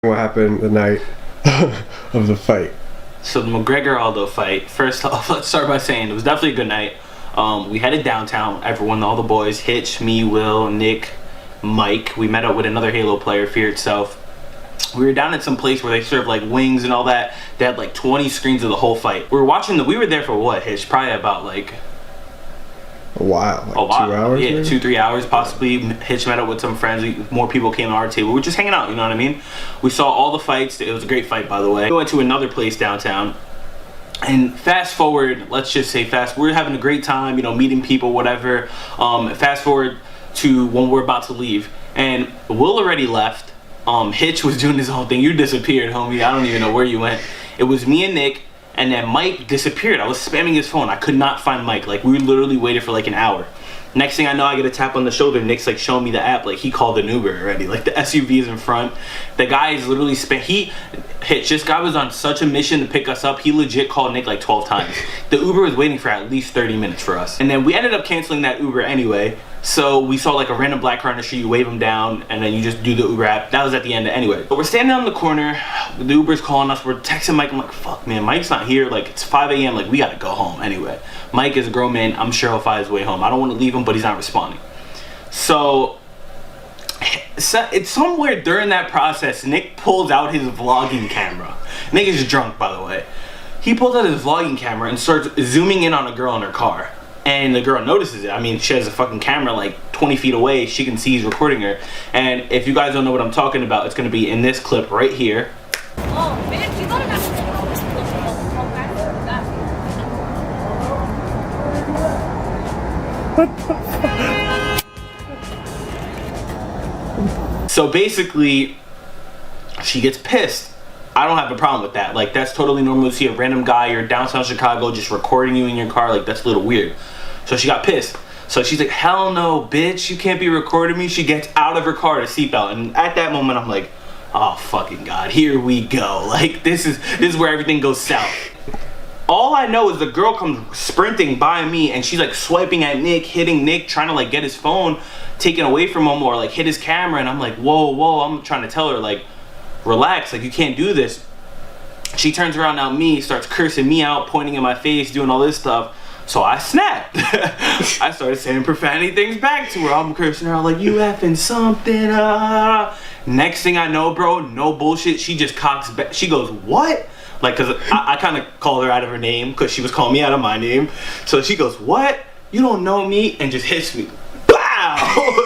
What happened the night of the fight? So the McGregor-Aldo fight, first off, let's start by saying it was definitely a good night. We headed downtown, everyone, all the boys, Hitch, me, Will, Nick, Mike. We met up with another Halo player, Fear Itself. We were down at some place where they served like wings and all that. They had like 20 screens of the whole fight. We were there for what, Hitch? Probably about like a while, like 2 hours? Yeah, maybe? 2-3 hours possibly. Hitch met up with some friends. More people came to our table. We were just hanging out, you know what I mean? We saw all the fights. It was a great fight, by the way. We went to another place downtown. And fast forward, let's just say we're having a great time, you know, meeting people, whatever. Fast forward to when we're about to leave. And Will already left. Hitch was doing his own thing. You disappeared, homie. I don't even know where you went. It was me and Nick. And then Mike disappeared. I was spamming his phone. I could not find Mike. Like, we literally waited for like an hour. Next thing I know, I get a tap on the shoulder. Nick's like showing me the app. Like, he called an Uber already. Like, the SUV is in front. The guy is literally Hitch. This guy was on such a mission to pick us up. He legit called Nick like 12 times. The Uber was waiting for at least 30 minutes for us. And then we ended up canceling that Uber anyway. So we saw like a random black car on the street. You wave him down, and then you just do the Uber app. That was at the end anyway. But we're standing on the corner. The Uber's calling us. We're texting Mike. I'm like, fuck, man. Mike's not here. Like, it's 5 a.m. Like, we gotta go home anyway. Mike is a grown man. I'm sure he'll find his way home. I don't want to leave him, but he's not responding. So it's somewhere during that process, Nick pulls out his vlogging camera. Nick is drunk, by the way. He pulls out his vlogging camera and starts zooming in on a girl in her car. And the girl notices it. I mean, she has a fucking camera like 20 feet away. She can see he's recording her. And if you guys don't know what I'm talking about, it's going to be in this clip right here. Oh, man, you gotta So basically, she gets pissed. I don't have a problem with that. Like, that's totally normal to see a random guy, you're downtown Chicago, just recording you in your car. Like, that's a little weird. So she got pissed. So she's like, hell no, bitch, you can't be recording me. She gets out of her car to seatbelt. And at that moment, I'm like, oh, fucking God, here we go. Like, this is where everything goes south. All I know is the girl comes sprinting by me, and she's like swiping at Nick, hitting Nick, trying to like get his phone taken away from him or like hit his camera. And I'm like, whoa, I'm trying to tell her, like, relax, like, you can't do this. She turns around at me, starts cursing me out, pointing in my face, doing all this stuff. So I snapped. I started saying profanity things back to her. I'm cursing her out like, you effing something. Next thing I know, bro, no bullshit, she just cocks back. She goes, what? Like, cause I kind of called her out of her name because she was calling me out of my name. So she goes, what? You don't know me? And just hits me.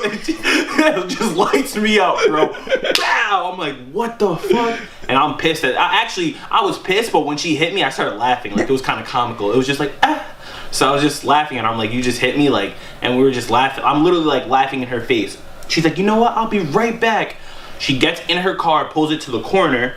It just lights me up, bro. Bow! I'm like, what the fuck? And I'm pissed at I was pissed, but when she hit me, I started laughing. Like, it was kind of comical. It was just like, ah. So I was just laughing, and I'm like, you just hit me, like, and we were just laughing. I'm literally like laughing in her face. She's like, you know what? I'll be right back. She gets in her car, pulls it to the corner.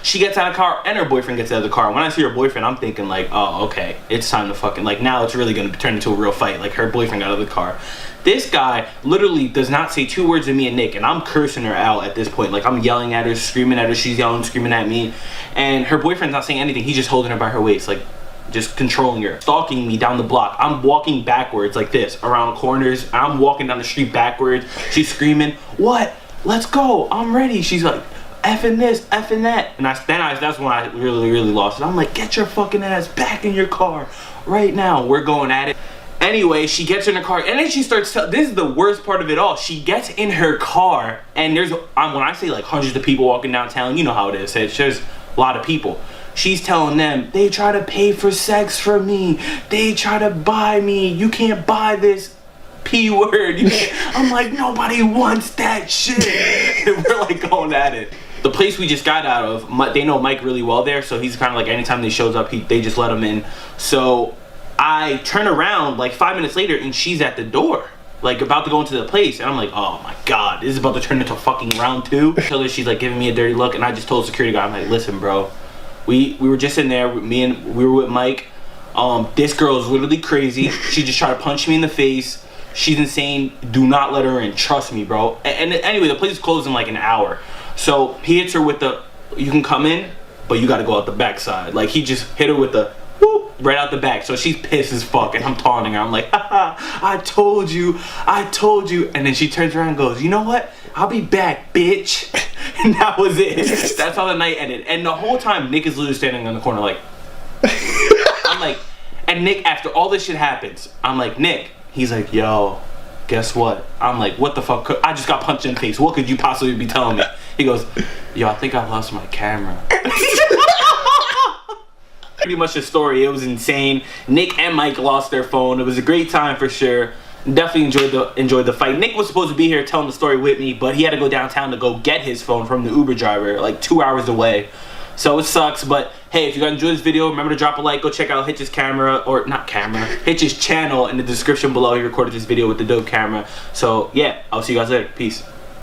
She gets out of the car, and her boyfriend gets out of the car. When I see her boyfriend, I'm thinking like, oh, okay, it's time to fucking, like, now it's really gonna turn into a real fight. Like, her boyfriend got out of the car. This guy literally does not say 2 words to me and Nick, and I'm cursing her out at this point. Like, I'm yelling at her, screaming at her, she's yelling, screaming at me, and her boyfriend's not saying anything. He's just holding her by her waist, like, just controlling her, stalking me down the block. I'm walking backwards like this, around corners. I'm walking down the street backwards. She's screaming, what? Let's go, I'm ready. She's like, effing this, effing that. And that's when I really lost it. I'm like, get your fucking ass back in your car right now. We're going at it. Anyway, she gets in her car, and then she starts this is the worst part of it all. She gets in her car, and there's, when I say like hundreds of people walking downtown, you know how it is. It's just a lot of people. She's telling them, they try to pay for sex for me. They try to buy me. You can't buy this. P word. I'm like, nobody wants that shit. And we're like going at it. The place we just got out of, they know Mike really well there, so he's kind of like, anytime he shows up, they just let him in. So I turn around like 5 minutes later, and she's at the door, like about to go into the place, and I'm like, oh my God, this is about to turn into fucking round 2. Until she's like giving me a dirty look, and I just told the security guy, I'm like, listen, bro, we were just in there, we were with Mike. This girl is literally crazy. She just tried to punch me in the face. She's insane. Do not let her in. Trust me, bro. And anyway, the place is closed in like an hour. So he hits her with the, you can come in, but you got to go out the back side. Like, he just hit her with the, whoop. right out the back. So she's pissed as fuck, and I'm taunting her. I'm like, haha, I told you. And then she turns around and goes, you know what? I'll be back, bitch. And that was it. That's how the night ended. And the whole time, Nick is literally standing in the corner like, I'm like, and Nick, after all this shit happens, I'm like, Nick. He's like, yo, guess what? I'm like, what the fuck? I just got punched in the face. What could you possibly be telling me? He goes, yo, I think I lost my camera. Pretty much the story. It was insane. Nick and Mike lost their phone. It was a great time for sure. Definitely enjoyed the fight. Nick was supposed to be here telling the story with me, but he had to go downtown to go get his phone from the Uber driver, like 2 hours away. So it sucks, but hey, if you guys enjoyed this video, remember to drop a like. Go check out Hitch's camera, or not camera, Hitch's channel in the description below. He recorded this video with the dope camera. So yeah, I'll see you guys later. Peace.